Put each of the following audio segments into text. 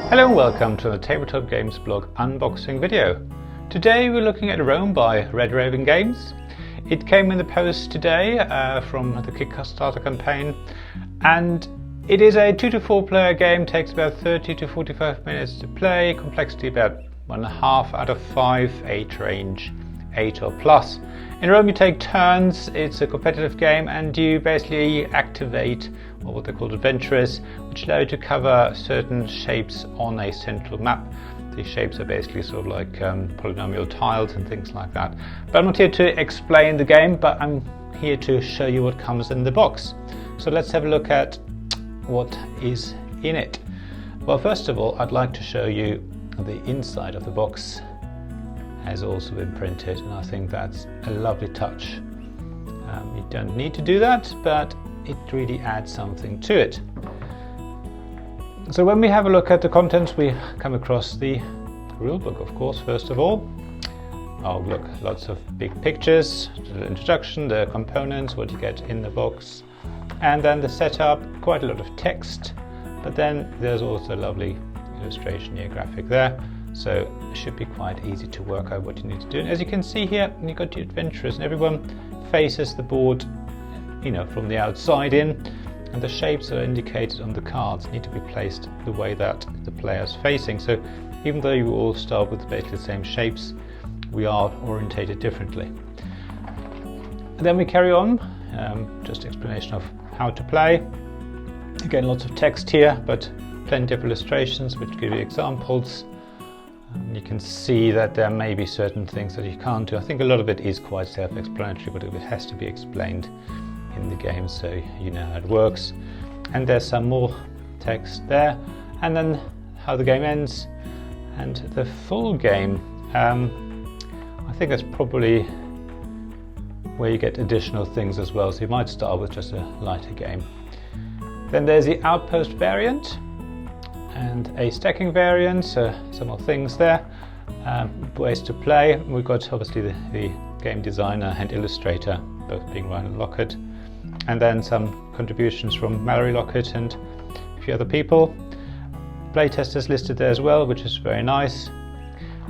Hello and welcome to the Tabletop Games blog unboxing video. Today we're looking at Rome by Red Raven Games. It came in the post today from the Kickstarter campaign, and it is a 2 to 4 player game, takes about 30 to 45 minutes to play, complexity about 1.5 out of 5, age range 8 or plus. In Rome you take turns, it's a competitive game, and you basically activate what they call adventurers, which allow you to cover certain shapes on a central map. These shapes are basically sort of like polynomial tiles and things like that. But I'm not here to explain the game, but I'm here to show you what comes in the box. So let's have a look at what is in it. Well, first of all, I'd like to show you the inside of the box has also been printed, and I think that's a lovely touch. You don't need to do that, but it really adds something to it. So when we have a look at the contents, we come across the rulebook, of course, first of all. Oh look, lots of big pictures, the introduction, the components, what you get in the box, and then the setup, quite a lot of text, but then there's also a lovely illustration here, graphic there. So it should be quite easy to work out what you need to do. And as you can see here, you've got your adventurers, and everyone faces the board, you know, from the outside in, and the shapes that are indicated on the cards need to be placed the way that the player is facing. So even though you all start with basically the same shapes, we are orientated differently. And then we carry on, just explanation of how to play. Again, lots of text here, but plenty of illustrations which give you examples. You can see that there may be certain things that you can't do. I think a lot of it is quite self-explanatory, but it has to be explained in the game so you know how it works. And there's some more text there, and then how the game ends and the full game. I think that's probably where you get additional things as well, so you might start with just a lighter game. Then there's the outpost variant and a stacking variant, so some more things there, ways to play. We've got obviously the game designer and illustrator, both being Ryan Lockett, and then some contributions from Mallory Lockett and a few other people. Playtesters listed there as well, which is very nice.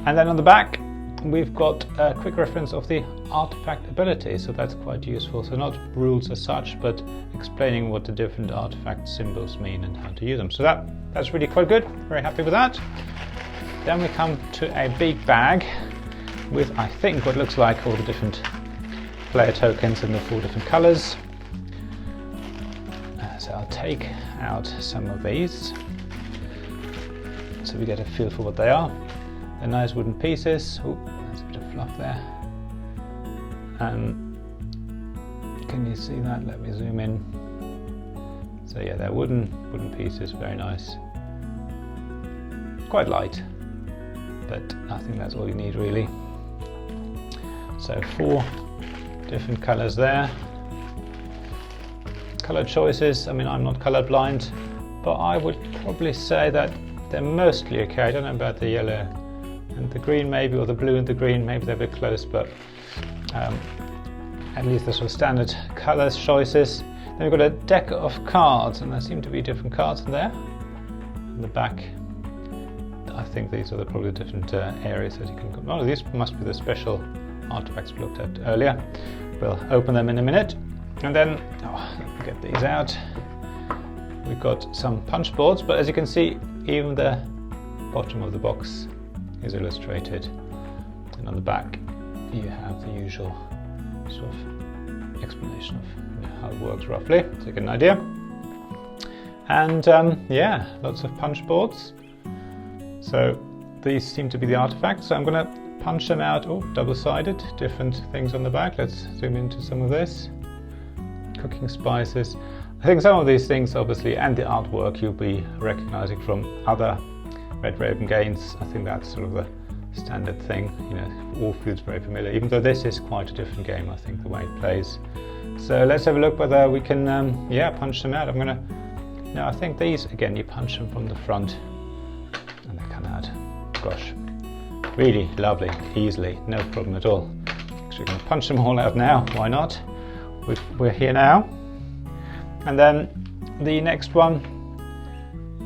And then on the back we've got a quick reference of the artifact ability, so that's quite useful. So not rules as such, but explaining what the different artifact symbols mean and how to use them. So that's really quite good, very happy with that. Then we come to a big bag with, I think, what looks like all the different player tokens in the 4 different colors. So I'll take out some of these so we get a feel for what they are. They're nice wooden pieces. Oh, there's a bit of fluff there. Can you see that? Let me zoom in. So yeah, they're wooden pieces, very nice. Quite light, but I think that's all you need really. So 4 different colors there. Color choices, I mean, I'm not colorblind, but I would probably say that they're mostly okay. I don't know about the yellow and the green maybe, or the blue and the green, maybe they're a bit close, but at least the sort of standard colors choices. Then we've got a deck of cards, and there seem to be different cards in there. In the back, I think these are probably different areas that you can. Oh, these must be the special artifacts we looked at earlier. We'll open them in a minute. And then, let me get these out. We've got some punch boards, but as you can see, even the bottom of the box is illustrated. And on the back, you have the usual sort of explanation of how it works roughly, so you get an idea. And yeah, lots of punch boards. So these seem to be the artifacts, so I'm going to punch them out. Oh, double-sided, different things on the back. Let's zoom into some of this. Cooking spices. I think some of these things obviously, and the artwork, you'll be recognizing from other Red Raven games. I think that's sort of the standard thing, you know, all feels very familiar, even though this is quite a different game, I think, the way it plays. So let's have a look whether we can punch them out. I think these, again, you punch them from the front and they come out. Gosh, really lovely, easily, no problem at all. Actually, going to punch them all out now, why not? We're here now. And then the next one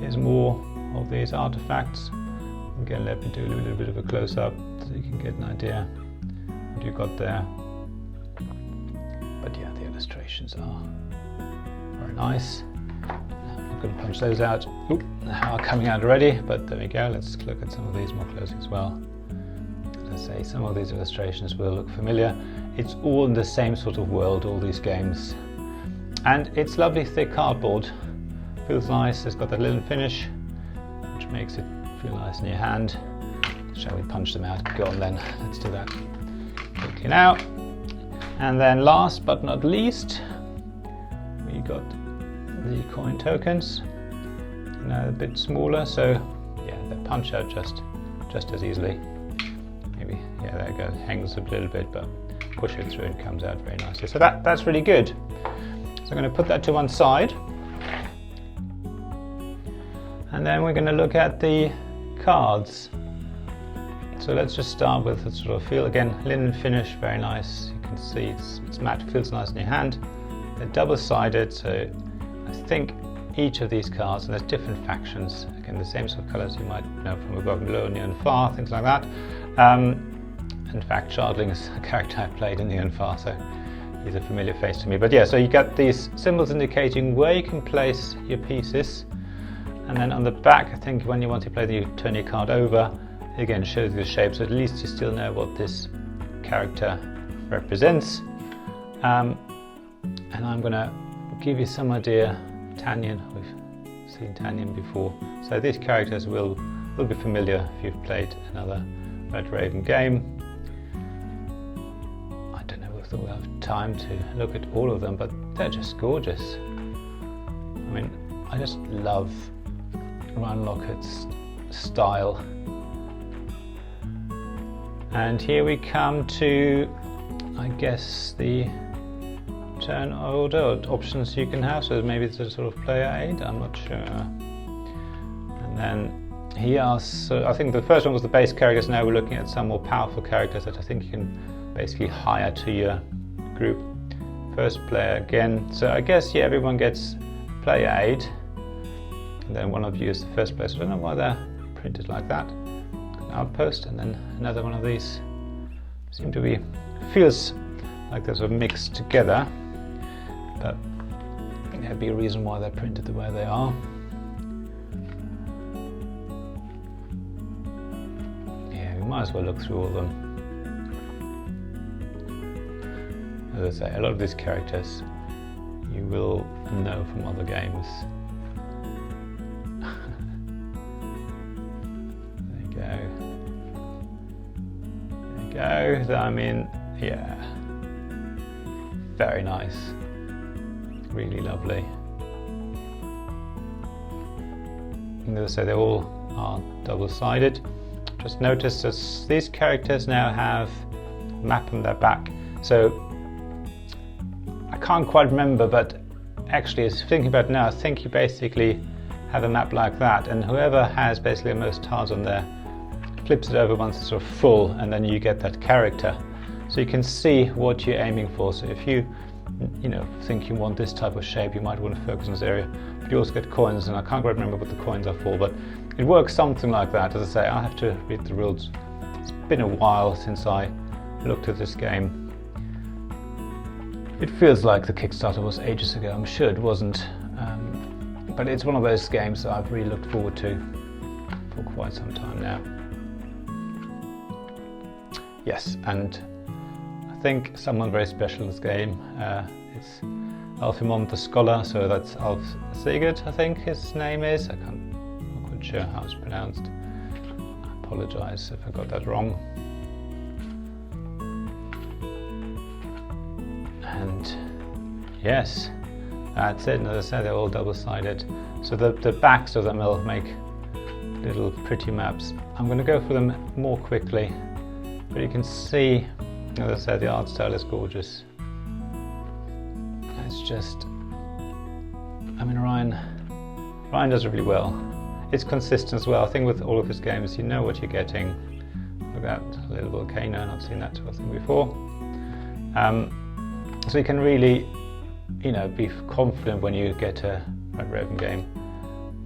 is more of these artifacts. Again, let me do a little bit of a close-up so you can get an idea what you got there. But yeah, the illustrations are very nice. I'm not going to punch those out. Oop, they are coming out already, but there we go. Let's look at some of these more closely as well. As I say, some of these illustrations will look familiar. It's all in the same sort of world, all these games. And it's lovely thick cardboard. Feels nice. It's got that linen finish, which makes it feel nice in your hand. Shall we punch them out? Go on then, let's do that quickly now. And then last but not least, we got the coin tokens. Now a bit smaller, so yeah, they punch out just as easily. Maybe, yeah, there you go, it hangs a little bit, but push it through and it comes out very nicely. So that's really good. So I'm going to put that to one side. And then we're going to look at the cards. So let's just start with the sort of feel. Again, linen finish, very nice. You can see it's matte, feels nice in your hand. They're double-sided, so I think each of these cards, and there's different factions, again the same sort of colours you might know from above and below, near and far, things like that. In fact, Chardling is a character I played in near and far, so he's a familiar face to me. But yeah, so you get these symbols indicating where you can place your pieces. And then on the back, I think when you want to play, you turn your card over, it again shows you the shape, so at least you still know what this character represents. And I'm going to give you some idea. Tanyan, we've seen Tanyan before, so these characters will be familiar if you've played another Red Raven game. I don't know if we'll have time to look at all of them, but they're just gorgeous. I mean, I just love Ryan Lockett's style. And here we come to, I guess, the turn order or options you can have. So maybe it's a sort of player aid, I'm not sure. And then he asks, so I think the first one was the base characters. Now we're looking at some more powerful characters that I think you can basically hire to your group. First player again. So I guess, yeah, everyone gets player aid. And then one of you is the first player. So I don't know why they're printed like that. An outpost, and then another one of these. Seem to be, feels like they're sort of mixed together. But I think there'd be a reason why they're printed the way they are. Yeah, we might as well look through all of them. As I say, a lot of these characters you will know from other games. There you go. I mean, yeah, very nice. Really lovely. And as I say, they all are double-sided. Just notice that these characters now have a map on their back. So I can't quite remember, but actually, as thinking about it now, I think you basically have a map like that, and whoever has basically the most tiles on there flips it over once it's sort of full, and then you get that character. So you can see what you're aiming for. So if you think you want this type of shape, you might want to focus on this area, but you also get coins, and I can't quite remember what the coins are for, but it works something like that. As I say, I have to read the rules. It's been a while since I looked at this game. It feels like the Kickstarter was ages ago. I'm sure it wasn't, but it's one of those games that I've really looked forward to for quite some time now. Yes, and I think someone very special in this game. It's Alfimond the Scholar, so that's Alf Sigurd, I think his name is. I'm not quite sure how it's pronounced. I apologise if I got that wrong. And yes, that's it. And as I said, they're all double-sided. So the backs of them will make little pretty maps. I'm going to go for them more quickly, but you can see, as I said, the art style is gorgeous. It's just, I mean, Ryan does it really well. It's consistent as well. I think with all of his games, you know what you're getting. Look at that little volcano, and I've seen that sort of thing before. So you can really, be confident when you get a Red Raven game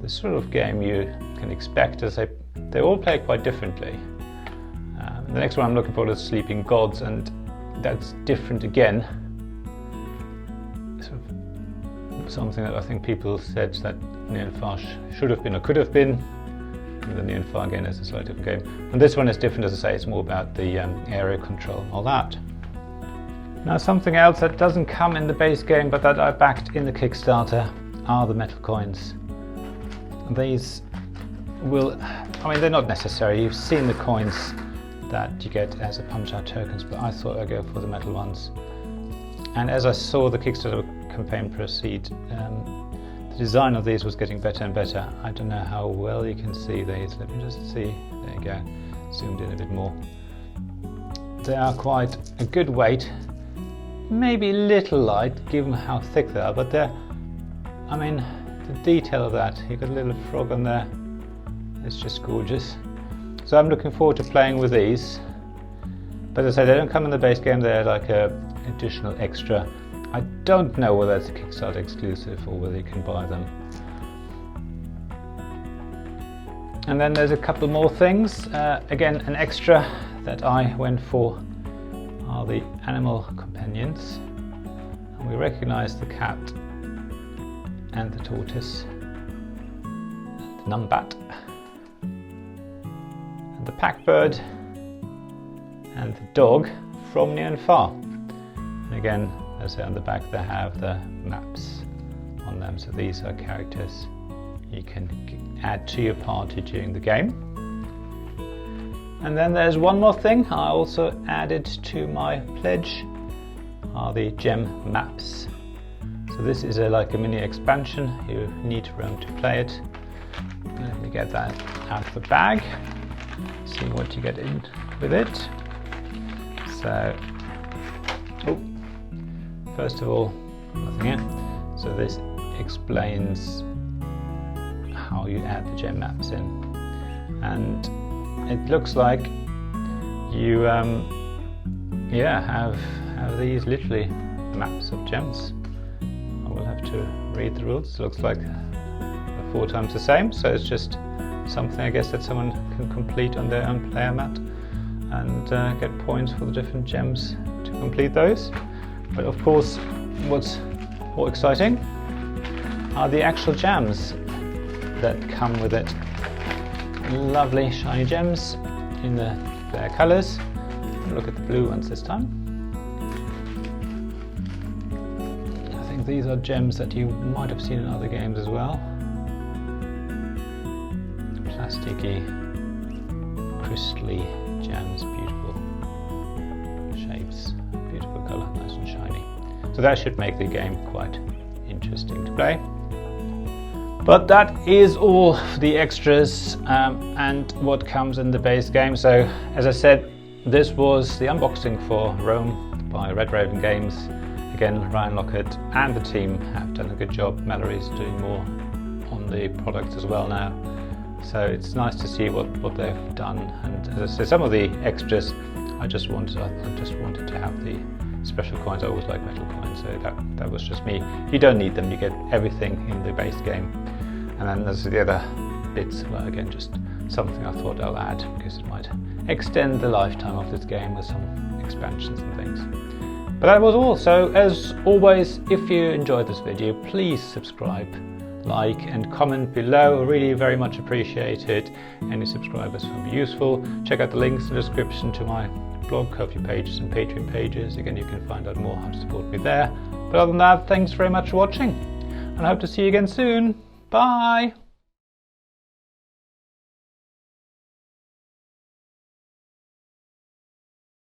the sort of game you can expect, as they all play quite differently. The next one I'm looking for is Sleeping Gods, and that's different again. Sort of something that I think people said that Neonfar should have been or could have been. And the Neonfar again is a slightly different game. And this one is different, as I say, it's more about the area control and all that. Now, something else that doesn't come in the base game but that I backed in the Kickstarter are the metal coins. These will, I mean, they're not necessary. You've seen the coins that you get as a punch-out tokens, but I thought I'd go for the metal ones. And as I saw the Kickstarter campaign proceed, the design of these was getting better and better. I don't know how well you can see these. Let me just see. There you go. Zoomed in a bit more. They are quite a good weight. Maybe a little light given how thick they are, but they're, I mean, the detail of that. You've got a little frog on there. It's just gorgeous. So I'm looking forward to playing with these. But as I say, they don't come in the base game, they're like an additional extra. I don't know whether it's a Kickstarter exclusive or whether you can buy them. And then there's a couple more things. Again, an extra that I went for are the animal companions. And we recognize the cat and the tortoise, and the numbat, and the packbird, and the dog from Neonfar. And again, as I say, on the back they have the maps on them, so these are characters you can add to your party during the game. And then there's one more thing I also added to my pledge, are the gem maps. So this is like a mini expansion. You need Rome to play it. Let me get that out of the bag, see what you get in with it. So, first of all, nothing here. So this explains how you add the gem maps in. And it looks like you have these literally maps of gems. I will have to read the rules. It looks like 4 times the same, so it's just something I guess that someone can complete on their own player mat and get points for the different gems to complete those. But of course, what's more exciting are the actual gems that come with it. Lovely shiny gems in their colours. Look at the blue ones this time. I think these are gems that you might have seen in other games as well. Plasticky, crystally gems, beautiful shapes, beautiful colour, nice and shiny. So that should make the game quite interesting to play. But that is all for the extras and what comes in the base game. So as I said, this was the unboxing for Rome by Red Raven Games. Again, Ryan Lockett and the team have done a good job. Mallory's doing more on the product as well now. So it's nice to see what they've done. And as I said, some of the extras I just wanted to have the special coins. I always like metal coins, so that was just me. You don't need them, you get everything in the base game. And then there's the other bits, well, again, just something I thought I'll add because it might extend the lifetime of this game with some expansions and things. But that was all. So as always, if you enjoyed this video, please subscribe, like and comment below. Really very much appreciated. Any subscribers will be useful. Check out the links in the description to my blog, Ko-fi pages and Patreon pages. Again, you can find out more how to support me there. But other than that, thanks very much for watching, and I hope to see you again soon. Bye!